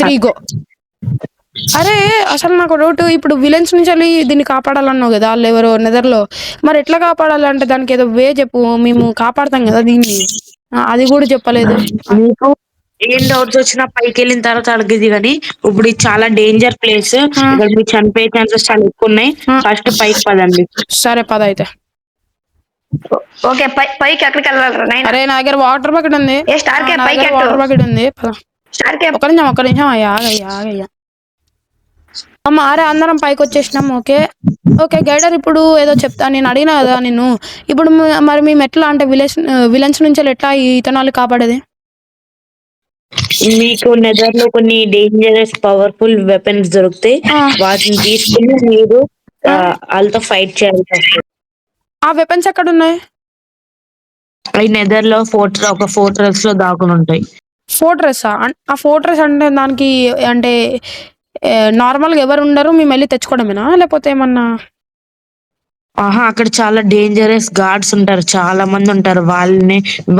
3 go. అరే! అసలు నాకో డౌటు. ఇప్పుడు విలన్స్ నుంచెళ్ళి దీన్ని కాపాడాలన్నావు గదా! ఆళ్ళెవరో నెదర్‌లో. మరెట్లా కాపాడాలంటే దానికేదో వే జెప్పు. మేము కాపాడతాం గదా దీన్ని. అది గూడా చెప్పలేదు. మీకు ఏం డౌట్స్ వచ్చినా పైకెళ్ళిన తర్వాత అడిగిద్ది గానీ, ఇప్పుడు ఇది చాలా డేంజర్ ప్లేస్. ఆ! ఇక్కడ మీరు చనిపోయే ఛాన్సెస్ చాలా ఎక్కువున్నాయి. ఆ! ఫస్ట్ పైకి పదండి. సరే పదయితే. ఓకే. పైకి ఎక్కడికెళ్ళాలిరా నాయనా? అరే! నా దగ్గర వాటర్ బకెట్ ఉంది. ఏ స్టార్ క్యాప్ నా దగ్గర పైకెట్టు. వాటర్ బకెట్ ఉంది. పద. Star cap. ఒక్క నిమిషం ఆగయ్య. అరే! అందరం పైకొచ్చేసినాం. ఓకే. ఓకే. గైడర్ ఇప్పుడు ఏదో చెప్తా నేను అడిగినా గదా నిన్ను. ఇప్పుడు మరి మేమెట్లా అంటే విలన్స్ నుంచెళ్ళి ఎట్లా ఈ ఇథనాల్ కాపాడేది? మీకు నెదర్‌లో కొన్ని డేంజరస్ పవర్‌ఫుల్ వెపన్స్ దొరుకుతాయి. ఆ! వాటిని తీసుకొని మీరు ఆ! ఆళ్ళతో ఫైట్ చేయాల్సొస్తది. ఆ వెపన్స్ ఎక్కడున్నాయి? అయి నెదర్‌లో ఒక ఫోర్ట్రెస్‌లో దాగునుంటాయి. ఫోర్ట్రెస్సా? ఆ ఫోర్ట్రెస్ అంటే దానికి అంటే నార్మల్‌గా ఎవరుండరు. మేమెళ్లి తెచ్చుకోవడమేనా? లేపోతే ఏమన్నా ఆహా! అక్కడ చాలా డేంజరస్ గార్డ్స్ ఉంటారు. చాలా మందుంటారు.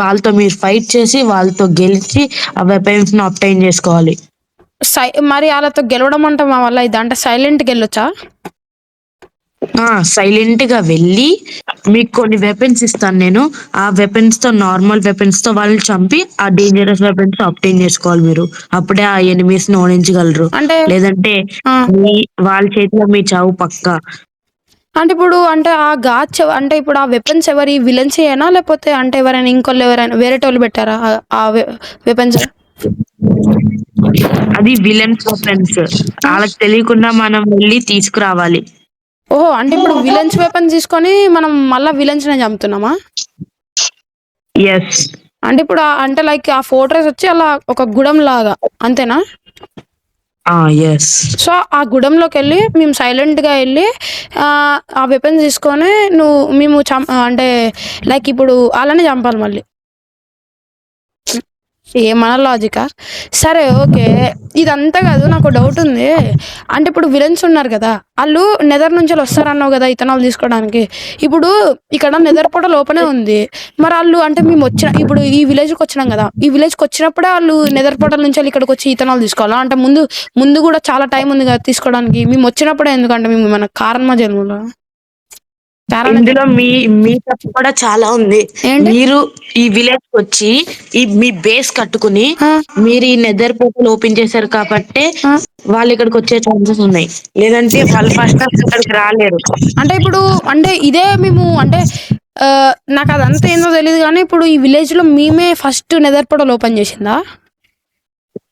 వాళ్ళతో మీరు ఫైట్ చేసి, వాళ్ళతో గెలిచి ఆ వెపన్స్‌ని అబ్టైన్ జేసుకోవాలి. మరి ఆళ్ళతో గెలవడం అంటే మా వల్ల అయిద్దా? అంటే సైలెంట్‌గెళ్ళొచ్చా? సైలెంట్‌గా వెళ్ళి మీకు కొన్ని వెపన్స్ ఇస్తాను నేను. ఆ వెపన్స్‌తో నార్మల్ వెపన్స్‌తో వాళ్ళని చంపి, ఆ డేంజరస్ వెపన్స్ అబ్టైన్ జేసుకోవాలి మీరు. అప్పుడే ఆ ఎనిమీస్‌ని ఓడించగలరు. అంటే లేదంటే ఆ! మీ వాళ్ళ చేతిలో మీ చావు పక్కా. అంటే ఇప్పుడు అంటే ఆ గాచ్ అంటే ఇప్పుడు ఆ వెపన్స్ ఎవరి విలన్సేనా? లేపోతే అంటే ఎవరైనా ఇంకోళ్ళెవరైనా వేరేటోళ్ళు పెట్టారా? ఆ వెపన్స్? అది విలన్స్ వెపన్స్. ఆ! ఆళ్ళకి తెలియకుండా మనం వెళ్లి తీసుకురావాలి. ఓహో! అంటే ఇప్పుడు విలన్స్ వెపన్స్ తీసుకొని మనం మళ్ళా విలన్స్‌నే చంపుతున్నామా? యెస్. అంటే ఇప్పుడు అంటే లైక్ ఆ ఫోర్ట్రెస్ వచ్చి అలా ఒక గుడంలాగా అంతేనా? యెస్. సో, ఆ గుడంలోకెళ్ళి మేము సైలెంట్‌గా ఎళ్లి ఆ వెపన్స్ తీసుకొని మేము అంటే లైక్ ఇప్పుడు ఆళ్ళని చంపాలి మళ్ళీ. ఏమన్నా లాజికా? సరే ఓకే. ఇదంతా కాదు నాకో డౌటుంది. అంటే ఇప్పుడు విలన్స్ ఉన్నారు గదా! ఆళ్ళు నెదర్ నుంచెళ్ళి వస్తారన్నావు గదా! ఇథనాల్ తీసుకోవడానికి. ఇప్పుడు ఇక్కడ నెదర్ పోర్టల్ ఓపెనే ఉంది. మరాళ్ళు అంటే ఇప్పుడు ఈ విలేజ్‌కొచ్చినాం గదా! ఈ విలేజ్‌కొచ్చినప్పుడే ఆళ్ళు నెదర్ పోర్టల్ నుంచెళ్ళి ఇక్కడికొచ్చి ఇథనాల్ తీసుకోవాలా? అంటే ముందు గూడా చాలా టైం ఉంది గదా! తీసుకోవడానికి. మేమొచ్చినప్పుడే ఎందుకంటే మేమేమన్నా కారణమా జన్మలా? ఇందులో మీ తప్పు కూడా చాలా ఉంది. ఏంటి? మీరు ఈ విలేజ్‌కొచ్చి మీ బేస్ కట్టుకొని ఆ! మీరు ఈ నెదర్ పోర్టల్ ఓపెన్ చేశారు కాబట్టే ఆ! వాళ్ళిక్కడికొచ్చే ఛాన్సెస్ ఉన్నాయి. లేదంటే వాళ్ళు ఫస్ట్ ఇక్కడికి రాలేరు. అంటే ఇప్పుడు అంటే ఇదే మేము అంటే నాకదంతా ఏందో తెలీదు గానీ, ఇప్పుడు ఈ విలేజ్‌లో మేమే ఫస్ట్ నెదర్ పోర్టల్ ఓపెన్ జేసిందా?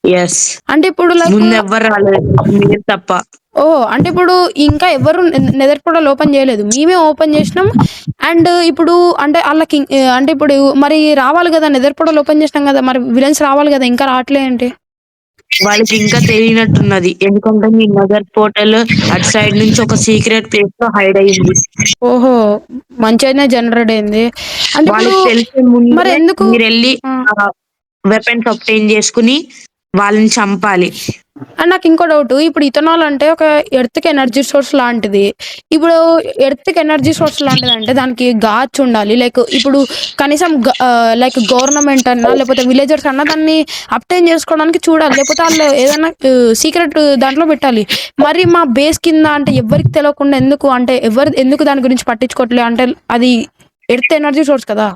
యెస్. అంటే ఇప్పుడు లైక్ ముందెవ్వరు రాలేదు. మీరు తప్ప. ఓహ్! అంటే ఇప్పుడు ఇంకా ఎవరు నెదర్ పోర్టల్ ఓపెన్ జేయలేదు. మేమే ఓపెన్ జేసినాం. అండ్ ఇప్పుడు అంటే ఆళ్ళకి అంటే ఇప్పుడు మరి రావాలి గదా! నెదర్ పోర్టల్ ఓపెన్ జేసినాం గదా! మరి విలన్స్ రావాలి గదా! ఇంకా రావట్లే ఏంటి? వాళ్ళకి ఇంకా తెలియనట్టున్నది. ఎందుకంటే మీ నెదర్ పోర్టల్ అటు సైడ్ నుంచి ఒక సీక్రెట్ ప్లేస్‌లో హైడ్ అయ్యింది. ఓహో! మంచిగానే జనరేట్ అయింది. అంటే ఇప్పుడు వాళ్ళకి తెలిసే ముందే మరెందుకు మీరెళ్లి ఆ! వెపన్స్ అబ్టైన్ చేసుకొని వాళ్ళని చంపాలి. అండ్ నాకింకో డౌటు. ఇప్పుడు ఇథనాల్ అంటే ఒక ఎర్త్‌కి ఎనర్జీ సోర్స్ లాంటిది. ఇప్పుడు ఎర్త్‌కి ఎనర్జీ సోర్స్ లాంటిదంటే దానికి గాచ్ ఉండాలి. లైక్ ఇప్పుడు కనీసం లైక్ గవర్నమెంట్ అన్నా లేకపోతే విలేజర్స్ అన్నా దాన్ని అబ్టైన్ చేసుకోవడానికి చూడాలి. లేకపోతే ఆళ్ళు ఏదైనా సీక్రెట్ దాంట్లో పెట్టాలి. మరి మా బేస్ కింద అంటే ఎవ్వరికీ తెలవకుండా ఎందుకు అంటే ఎందుకు దాని గురించి పట్టించుకోవట్లే అంటే అది ఎర్త్ ఎనర్జీ సోర్స్ కదా!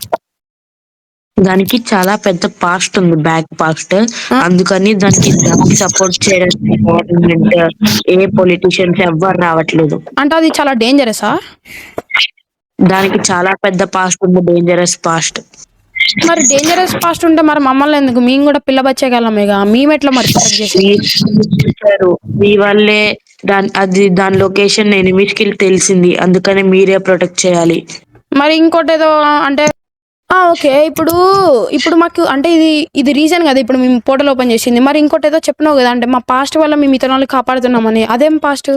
దానికి చాలా పెద్ద పాస్ట్ ఉంది. Back past. ఆ! అందుకని దానికి సపోర్ట్ చేయడానికి గవర్నమెంట్, ఏ పొలిటీషియన్స్ ఎవ్వరు రావట్లేదు. అంటే అది చాలా డేంజరసా? దానికి చాలా పెద్ద పాస్ట్ ఉంది. Dangerous past. మరి డేంజరస్ పాస్ట్ ఉంటే మరి మమ్మల్నెందుకు? మేము గూడా పిల్ల బచ్చేగాళ్ళమేగా. మేమెట్లా మరి ప్రొటెక్ట్ చేసేది? మీరు చూసారు. మీ వల్లే దాని లొకేషన్ ఎనిమీస్‌కి తెలిసింది. అందుకనే మీరే ప్రొటెక్ట్ చేయాలి. మరి ఇంకోటేదో అంటే ఓకే. ఇప్పుడు మాకు అంటే ఇది రీజన్ గదా! ఇప్పుడు మేము పోర్టల్ ఓపెన్ జేసింది. మరి ఇంకోటేదో చెప్పినావు గదా! అంటే మా పాస్ట్ వల్ల మేము ఇతరులని కాపాడుతున్నామని. అదేం పాస్ట్?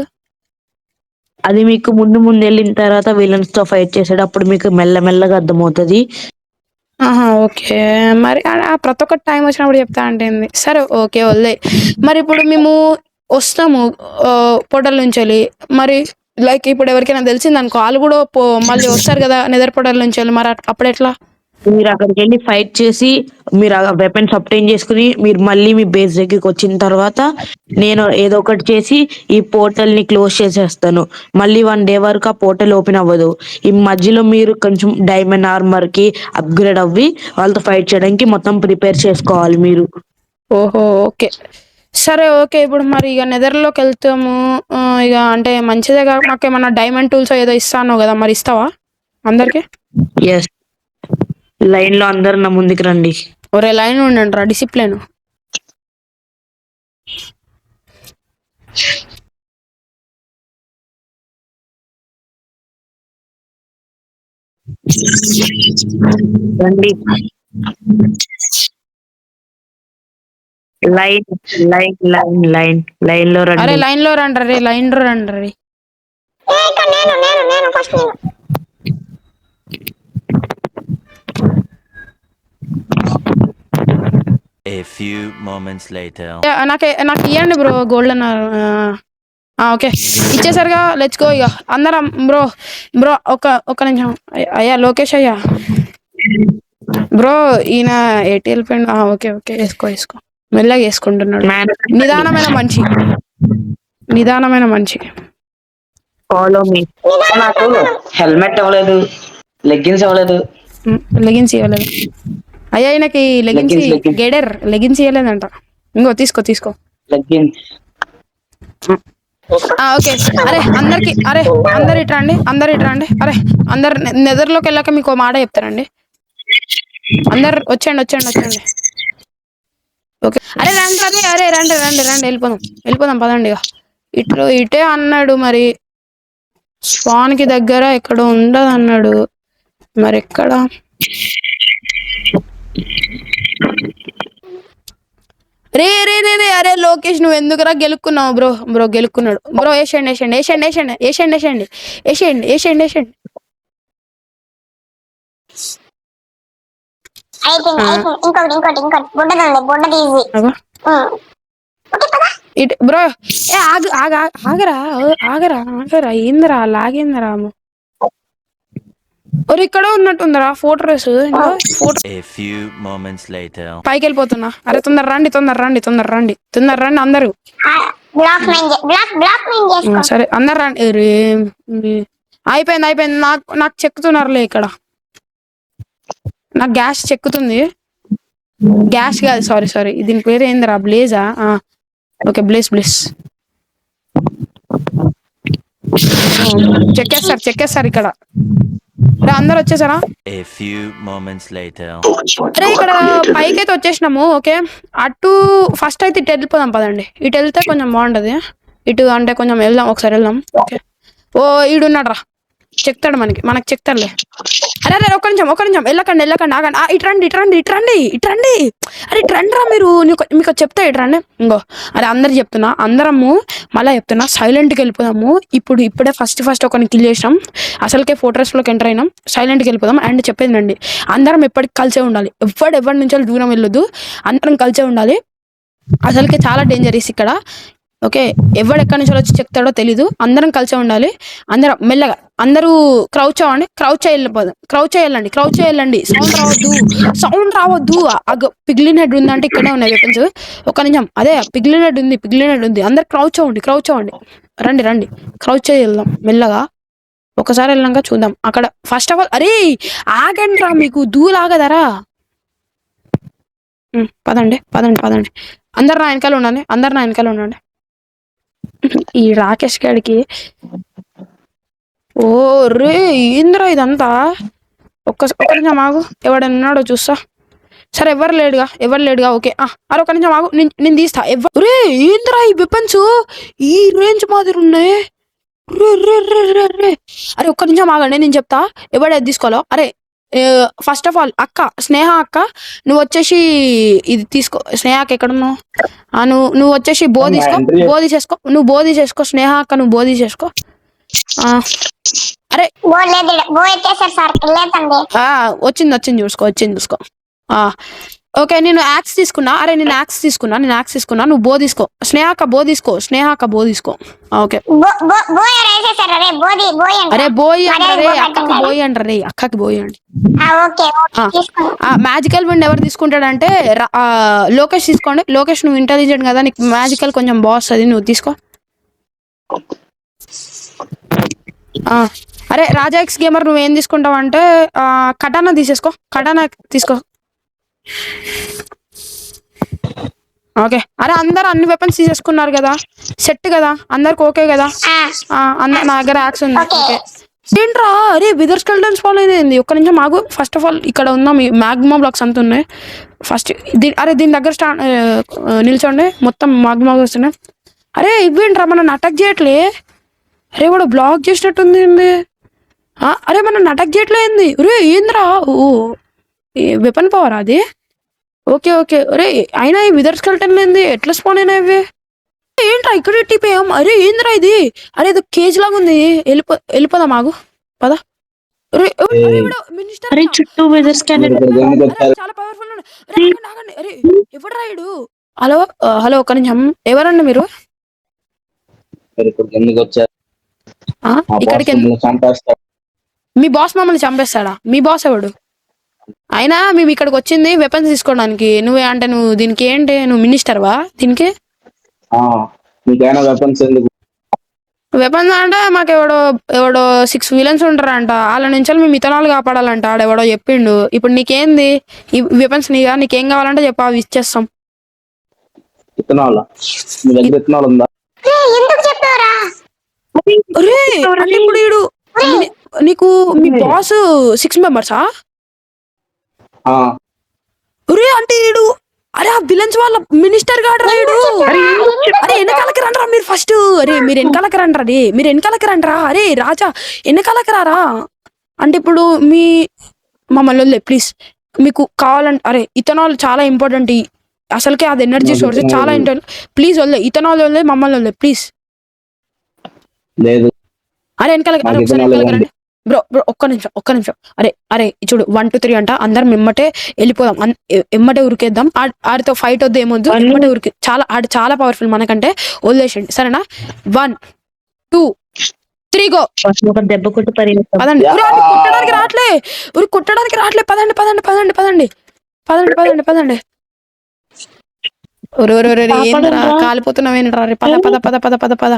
అది మీకు ముందెళ్ళిన తర్వాత విలన్స్‌తో ఫైట్ చేసేటప్పుడు మీకు మెల్లమెల్లగా అర్థమవుతది. ఆహా! ఓకే. మరి ప్రతి ఒక్కటి టైం వచ్చినప్పుడు చెప్తా అంటే ఏంది? సరే ఓకే. వదిలేయి. మరిప్పుడు మేము వస్తాము పోర్టల్ నుంచెళ్ళి. మరి లైక్ ఇప్పుడు ఎవరికైనా తెలిసిందనుకో ఆళ్ళు గూడా మళ్ళీ వస్తారు గదా! నెదర్ పోర్టల్ నుంచెళ్ళి మరి అప్పుడెట్లా? మీరు అక్కడికి వెళ్ళి ఫైట్ చేసి మీరు ఆ వెపన్స్ అప్టైన్ చేసుకుని మీరు మళ్ళీ మీ బేస్ దగ్గరికి వచ్చిన తర్వాత నేను ఏదో ఒకటి చేసి ఈ పోర్టల్ ని క్లోజ్ చేసేస్తాను. మళ్ళీ 1 డే వరకు ఆ పోర్టల్ ఓపెన్ అవ్వదు. ఈ మధ్యలో మీరు కొంచెం డైమండ్ ఆర్మర్ కి అప్గ్రేడ్ అవ్వి వాళ్ళతో ఫైట్ చేయడానికి మొత్తం ప్రిపేర్ చేసుకోవాలి మీరు. ఓహో! ఓకే. సరే ఓకే. ఇప్పుడు మరి ఇక నెదర్‌లోకి వెళ్తాము. ఇక అంటే మంచిదేగా మాకేమన్నా డైమండ్ టూల్స్ ఏదో ఇస్తా అన్నావు కదా! మరి ఇస్తావా అందరికి? ఎస్, లైన్ లో అందరు నా ముందుకు రండి. ఒరేయ్ లైన్‌లో ఉండండిరా డిసిప్లిన్. రండి. Line line line line line లో అరే రండి. లైన్‌లో రండ్రా లైన్‌లో రండ్రా. నేను ఫస్ట్ నేను. A few moments later. నాకు ఇయ్యండి బ్రో గోల్డెన్. ఓకే ఇచ్చేసరిగా లెట్స్ గో ఇక అందరం. బ్రో బ్రో ఒక నిమిషం. అయ్యా లోకేష్ అయ్యా, బ్రో ఈయన ఎటు వెళ్ళిపోయిండు? ఓకే ఓకే వేసుకో మెల్లగా వేసుకుంటున్నాడు. నిదానమైన మనిషి. Follow me. నాకు హెల్మెట్ ఇవ్వలేదు, లెగ్గిన్స్ ఇవ్వలేదు. లెగిన్స్ ఇవ్వలేదు అయ్యా ఈయనకి. Leggings Leggings. గేడర్ లెగిన్స్ ఇవ్వలేదంట. ఇంకో తీసుకో. Leggings okay. అరే అందరు ఇట్రండి. అరే అందరు నెదర్లోకి వెళ్ళాక మీకు మాట చెప్తారండి. అందరు వచ్చేయండి. ఓకే అరే రండి వెళ్ళిపోదాం పదండి. ఇక ఇటే అన్నాడు మరి. స్పాన్ కి దగ్గర ఎక్కడ ఉండదు అన్నాడు. మరి ఎక్కడ? రే అరే లోకేష్ నువ్వు ఎందుకురా గెలుక్కున్నావు? బ్రో గెలుక్కున్నాడు. బ్రో వేసేయండి. ఇంకోటి బుడ్డ తీసి బ్రో ఆగరా ఏందిరా లాగేందిరా? ఇక్కడ ఉన్నట్టుందిరా fortress. A few moments later. పైకి వెళ్ళిపోతున్నా. అరే తొందర రండి అందరూ. సరే అందరు రండి. అయిపోయింది. నాకు చెక్కుతున్నారులే ఇక్కడ. నాకు గ్యాస్ చెక్కుతుంది. గ్యాస్ కాదు, సారీ దీని పేరు ఏందిరా? బ్లేజా? ఓకే బ్లేస్. చెక్కేస్తారు ఇక్కడ. అందరు వచ్చేసారా? A few moments later. అరే ఇక్కడ పైకి అయితే వచ్చేసినాము. ఓకే అటు ఫస్ట్ అయితే ఇటు వెళ్ళిపోదాం పదండి. ఇటు వెళ్తే కొంచెం బాగుంటది. ఇటు అంటే కొంచెం ఒకసారి వెళ్దాం. ఓకే ఈడున్నాడు రా, చెప్తాడు మనకి చెప్తాడులే. అరే ఒక్క నిమిషం వెళ్ళకండి ఆగండి. ఇట్రండి. అరే ఇట్రండి రా మీరు. మీకు చెప్తా ఇట్రండి. ఇంకో అరే అందరము మళ్ళీ చెప్తున్నా సైలెంట్కి వెళ్ళిపోదాము. ఇప్పుడే ఫస్ట్ ఒకరిని కిల్ చేసినాం. అసలుకే ఫోర్ట్రెస్లోకి ఎంటర్ అయినాం. సైలెంట్కి వెళ్ళిపోదాం. అండ్ చెప్పేదండి అందరం ఎప్పటికి కలిసే ఉండాలి. ఎవరి నుంచి దూరం వెళ్ళొద్దు. అందరం కలిసే ఉండాలి. అసలుకే చాలా డేంజరస్ ఇక్కడ. ఓకే ఎవడెక్కడి నుంచి వచ్చి చెప్తాడో తెలీదు. అందరం కలిసే ఉండాలి. అందరం మెల్లగా అందరూ క్రౌచ్ చేయాలండి. సౌండ్ రావద్దు. పిగ్లిన్ హెడ్ ఉందంటే ఇక్కడే ఉన్నాయి వెపన్స్. ఒక నిమిషం. అదే పిగ్లిన్ హెడ్ ఉంది. అందరు క్రౌచ్ అవ్వండి. రండి క్రౌచ్ చేయి వెళ్దాం మెల్లగా. ఒకసారి వెళ్ళాక చూద్దాం అక్కడ. ఫస్ట్ ఆఫ్ ఆల్ అరే ఆగండి రా, మీకు దూలాగదరా. పదండి. అందరు నా వెనకాల ఉండండి. ఈ రాకేష్ గాడికి ఓ రే ఏంద్రా ఇదంతా. ఒక్క నిమిషం ఆగు, ఎవడైనా ఉన్నాడో చూస్తా. సరే ఎవరు లేడుగా. ఓకే అరే ఒక నిమిషం ఆగు, నేను తీస్తా. రే ఏంద్రా ఈ వెపన్స్ ఈ రేంజ్ మాదిరి ఉన్నాయి. రే అరే ఒక్క నిమిషం ఆగండి, నేను చెప్తా ఎవడేది తీసుకోవాలో. అరే ఫస్ట్ ఆఫ్ ఆల్ స్నేహ అక్క నువ్వు వచ్చేసి ఇది తీసుకో. స్నేహకి ఎక్కడున్నావు? నువ్వు వచ్చేసి బో తీసేసుకో. స్నేహ అక్క నువ్వు బో తీసేసుకో. అరే వచ్చింది చూసుకో. ఓకే నేను యాక్స్ తీసుకున్నా. అరే నేను యాక్స్ తీసుకున్నా. నువ్వు బో తీసుకో. స్నేహ అక్క బో తీసుకో. ఓకే బోయ్ వేసేసారు రే బోది బోయ్ అంట అరే బోయ్ మర్యాద అంటారే, బోయ్ అక్కకి అంటున్నారు. బోయ్ అంటారే, అక్కకి బోయ్ అండి. ఓకే తీసుకో. మ్యాజికల్ విండ్ ఎవరు తీసుకుంటాడంటే లోకేష్ తీసుకోండి. లోకేష్ నువ్వు ఇంటెలిజెంట్ కదా, నీకు మ్యాజికల్ కొంచెం బాగా వస్తుంది, నువ్వు తీసుకో. అరే రాజా ఎక్స్ గేమర్ నువ్వేం తీసుకుంటావు అంటే కటానా తీసేసుకో. ఓకే అరే అందరు అన్ని వెపన్స్ తీసేసుకున్నారు కదా, సెట్ కదా, అందరికి ఓకే కదా. నా దగ్గర యాక్స్ ఉంది. ఓకే ఏంట్రా అరే విదర్ స్కెల్టన్స్ ఫాలో అయింది. ఒక్క నిమిషం ఆగు. ఫస్ట్ ఆఫ్ ఆల్ ఇక్కడ ఉన్న మీ మ్యాగ్మా బ్లాక్స్ అంత ఉన్నాయి. ఫస్ట్ అరే దీని దగ్గర నిల్చోండి. మొత్తం మ్యాగ్మా వస్తున్నాయి. అరే ఇవేంట్రా మనల్ని అటాక్ చేయట్లే. అరే వాడు బ్లాక్ చేసినట్టుంది. అరే మనల్ని అటాక్ చేయట్లేదు. రే ఏంద్రా ఓ వెపన్ పవర్ అది. ఓకే అరే అయినా ఈ విదర్ స్కెల్టన్ ఏంది, ఎట్లా స్పాన్ అయినా ఇవి ఏంట్రా ఇక్కడ టిపోయాం. అరే ఏంద్రా ఇది. అరే ఇది కేజ్ లాగా ఉంది. వెళ్ళిపోదాం ఆగు పద. మినిస్టర్ అరే చుట్టూ వెదర్ స్కానర్. చాలా పవర్ఫుల్. అరే ఎవడు రాయుడు. హలో ఒక్క నిమిషం. ఎవరండి మీరు? ఇక్కడికి మీ బాస్ మమ్మల్ని చంపేస్తాడా? మీ బాస్ ఎవడు? అయినా మేము ఇక్కడికి వచ్చింది వెపన్స్ తీసుకోవడానికి. నువ్వు దీనికి ఏంటి, నువ్వు మినిస్టర్వా దీనికి? వెపన్స్ అంటే మాకు ఎవడో 6 విలన్స్ ఉంటారంట. వాళ్ళ నుంచి మేము ఇతనాలు కాపాడాలంట. ఆడెవడో చెప్పిండు. ఇప్పుడు నీకేంది ఈ వెపన్స్? నీకేం కావాలంటే చెప్పు, అవి ఇచ్చేస్తాం. ఇప్పుడు నీకు మీ బాస్ 6 మెంబర్సా? అంటే ఈడు అరే ఆ విలన్స్ వాళ్ళ మినిస్టర్ గాడు రాయుడు. అరే వెనకాలకి రండ్రా మీరు ఫస్ట్. అరే మీరు వెనకాలకి రండ్రా. అరే రాజా వెనకాలకి రారా. అంటే ఇప్పుడు మమ్మల్ని ప్లీజ్, మీకు కావాలంటే అరే ఇథనాల్ చాలా ఇంపార్టెంట్. అసలుకే అది ఎనర్జీ సోర్స్ చాలా ఇంపార్టెంట్. ప్లీజ్ ఇథనాల్ వదిలే, మమ్మల్ని వదిలే ప్లీజ్. అరే వెనకాలకి రండి బ్రో. ఒక్క నిమిషం. అరే చూడు 1 2 3 అంట. అందరం ఎమ్మటే వెళ్ళిపోదాం. ఎమ్మటే ఉరికేద్దాం. ఆడితో ఫైట్ వద్దు, ఏమొద్దు. ఎమ్మటే ఉరికి. ఆడు చాలా పవర్ఫుల్ మనకంటే. వదిలేసండి సరేనా. 1 2 3 గో. దెబ్బ కొట్టు పదండి. కుట్టడానికి రావట్లే. పదండి. ఏంద్రా కాలిపోతున్నావేంట్రా. పద.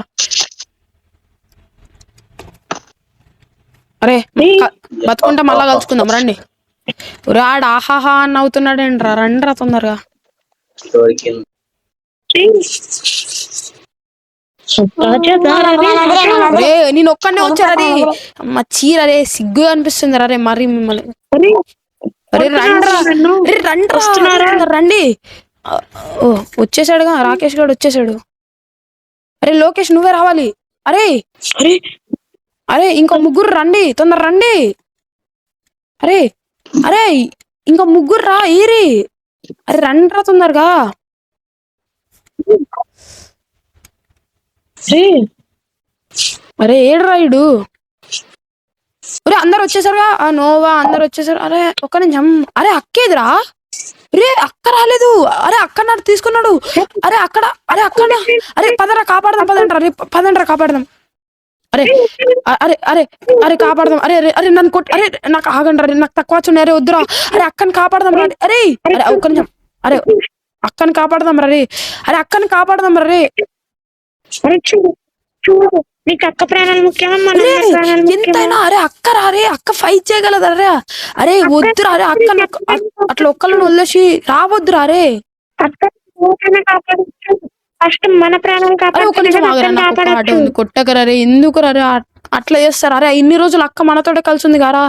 అరే బతుకుంటా మళ్ళా కలుసుకుందాం రండి. రాడు ఆహాహా అని అవుతున్నాడేంట్రా. రండిరా తొందరగా. నేను ఒక్కడే వచ్చారని అమ్మ చీర. అరే సిగ్గు అనిపిస్తుంది. అరే మరి మిమ్మల్ని. అరే రండి. ఓ వచ్చేసాడుగా రాకేష్ గారు వచ్చేసాడు. అరే లోకేష్ నువ్వే రావాలి. అరే ఇంకో ముగ్గురు రండి, తొందర రండి. అరే ఇంకో ముగ్గురు రా ఈరి. అరే రండ్రా తొందరగా. అరే ఏడు రాయుడు. అందరు వచ్చేసారుగా. నోవా అందరు వచ్చేసారు. అరే ఒక్క నిమిషం. అరే అక్కేదిరా. అక్క రాలేదు. అరే అక్క నాడు తీసుకున్నాడు. అరే అక్కడ. అరే పదరా కాపాడదాం. కాపాడదాం. అరే కాపాడదాం. అరే నన్ను అరే నాకు ఆగండి. అరే నాకు తక్కువ వచ్చి. అరే వద్దురా. అరే అక్కని కాపాడదాం రా. అరే ఒక్క నిమిషం. అరే అక్కని కాపాడదాం రే. నీకు అక్క ప్రాణాలు ముఖ్యమా? ఎంతైనా అరే అక్క రే. అక్క ఫైట్ చేయగలదా? అరే వద్దురా. అరే అక్క అట్లా ఒక్కళ్ళని వదిలేసి రావద్దురా. అరే ఫస్ట్ మన ప్రాణాలు కాపాడు. కొట్టకరా రే. ఎందుకు రే అట్లా చేస్తారు? అరే ఇన్ని రోజులు అక్క మనతోటే కలిసి ఉంది కదా,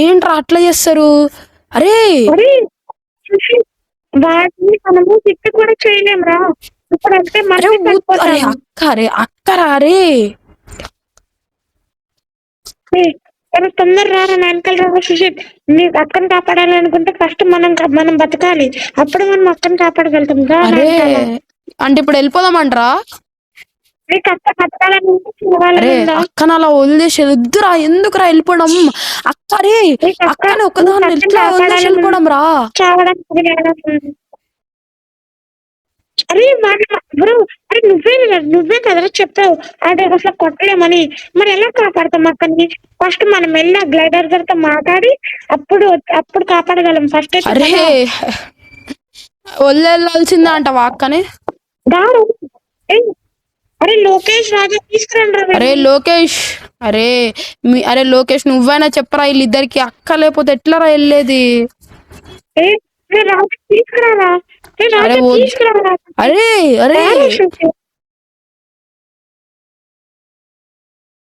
ఏంట్రా అట్లా చేస్తారు? అరే వాటిని మనము తిట్టు కూడా చేయలేం రా. ఇప్పుడంటే అక్కరా రే. తొందర రారా వెనకాల రా. సుషిత్ నీకు అక్కని కాపాడాలనుకుంటే ఫస్ట్ మనం బతకాలి. అప్పుడు మనం అక్కని కాపాడగలుగుతాం. అరే అంటే ఇప్పుడు వెళ్ళిపోదామంటారా? నీకు అక్క బతకాలని ఉందా, అరే చదవాలని ఉందా? అక్కను అలా వదిలేసి వద్దురా, ఎందుకురా వెళ్ళిపోవడం? అక్కరే నీకు అక్కని నీకు ఒకదాన్ని అక్కని ఎట్లా వదిలేసి కాపాడాలని వెళ్ళిపోవడం రా? చావడానికి ఉంది. అరే బ్రో, అరే నువ్వే కదరా చెప్పావు అదే అసలు కొట్టలేమని. మరి ఎలా కాపాడతాం అక్కడిని? ఫస్ట్ మనం వెళ్ళి గ్లైడర్ గారితో మాట్లాడి అప్పుడు కాపాడగలం. ఫస్ట్ అయితే అరే కదా. వదిలేయాల్సిందే అంటావా అక్కని? దారు ఏయ్, అరే లోకేష్ రాజా తీసుకురండి రా అరే వెళ్ళి. లోకేష్, అరే లోకేష్ నువ్వైనా చెప్పరా వీళ్ళిద్దరికి, అక్క లేకపోతే ఎట్లరా వెళ్ళేది? ఏ, రే రాజా తీసుకురారా. రే అరే రాజా వద్దు. తీసుకురారా. అరే అరే దారు శృతి.